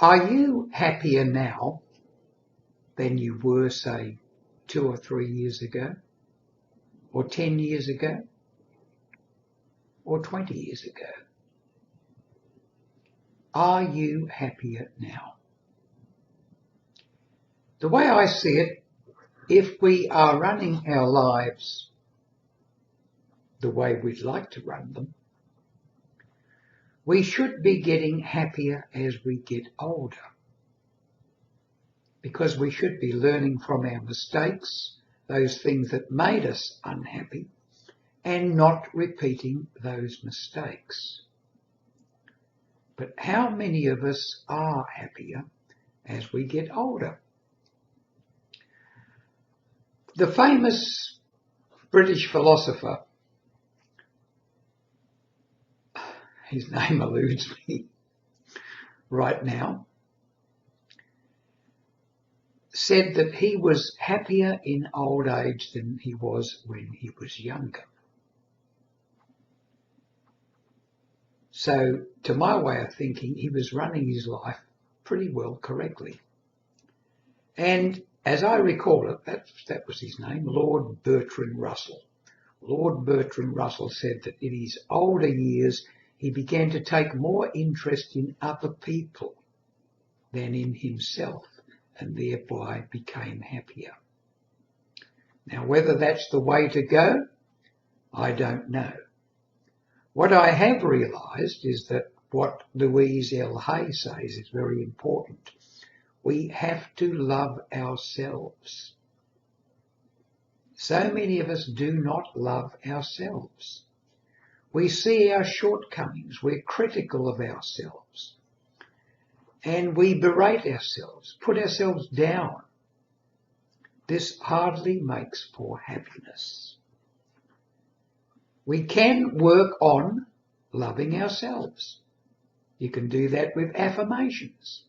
Are you happier now than you were, say, 2 or 3 years ago, or 10 years ago, or 20 years ago? Are you happier now? The way I see it, if we are running our lives the way we'd like to run them, we should be getting happier as we get older, because we should be learning from our mistakes, those things that made us unhappy, and not repeating those mistakes. But how many of us are happier as we get older? The famous British philosopher, his name eludes me right now, said that he was happier in old age than he was when he was younger. So, to my way of thinking, he was running his life pretty well correctly. And as I recall it, that was his name, Lord Bertrand Russell. Lord Bertrand Russell said that in his older years, he began to take more interest in other people than in himself, and thereby became happier. Now, whether that's the way to go, I don't know. What I have realised is that what Louise L. Hay says is very important. We have to love ourselves. So many of us do not love ourselves. We see our shortcomings, we're critical of ourselves, and we berate ourselves, put ourselves down. This hardly makes for happiness. We can work on loving ourselves. You can do that with affirmations.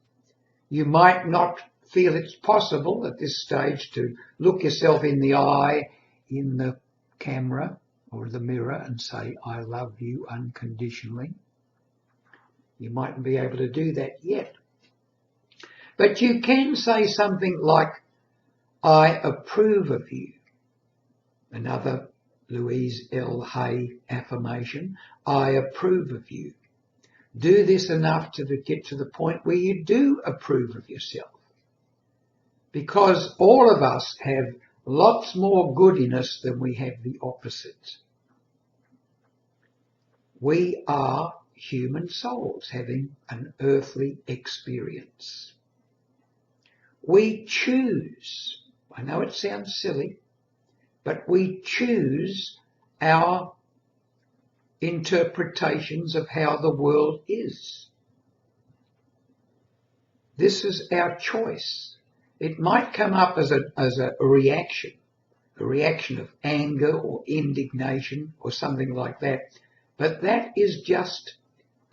You might not feel it's possible at this stage to look yourself in the eye in the camera or the mirror and say, I love you unconditionally. You mightn't be able to do that yet. But you can say something like, I approve of you. Another Louise L. Hay affirmation, I approve of you. Do this enough to get to the point where you do approve of yourself. Because all of us have lots more good in us than we have the opposite. We are human souls having an earthly experience. We choose, I know it sounds silly, but we choose our interpretations of how the world is. This is our choice. It might come up as a reaction of anger or indignation or something like that, but that is just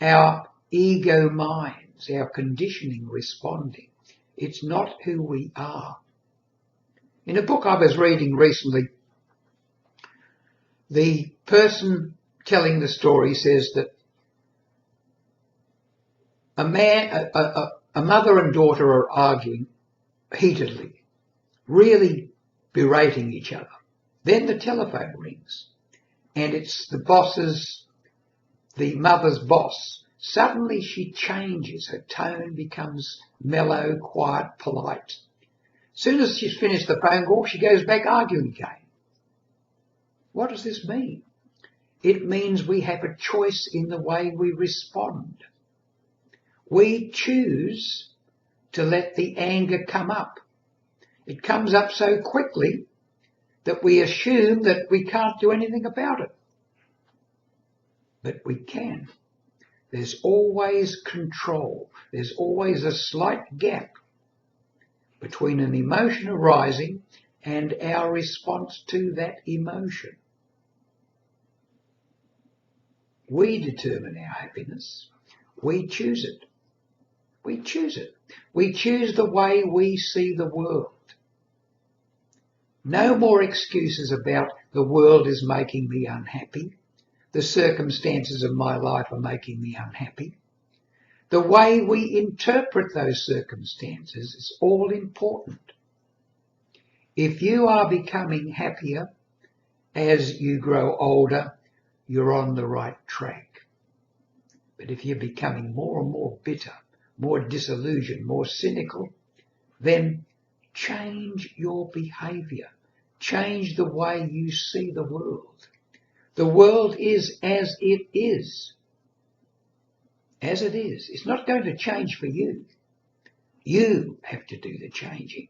our ego minds, our conditioning responding. It's not who we are. In a book I was reading recently, the person telling the story says that a mother and daughter are arguing heatedly, really berating each other. Then the telephone rings, and it's the mother's boss. Suddenly she changes, her tone becomes mellow, quiet, polite. As soon as she's finished the phone call, she goes back arguing again. What does this mean? It means we have a choice in the way we respond. We choose to let the anger come up. It comes up so quickly that we assume that we can't do anything about it. But we can. There's always control. There's always a slight gap between an emotion arising and our response to that emotion. We determine our happiness. We choose it. We choose it. We choose the way we see the world. No more excuses about the world is making me unhappy. The circumstances of my life are making me unhappy. The way we interpret those circumstances is all important. If you are becoming happier as you grow older, you're on the right track. But if you're becoming more and more bitter, more disillusioned, more cynical, then change your behavior. Change the way you see the world. The world is as it is. As it is. It's not going to change for you. You have to do the changing.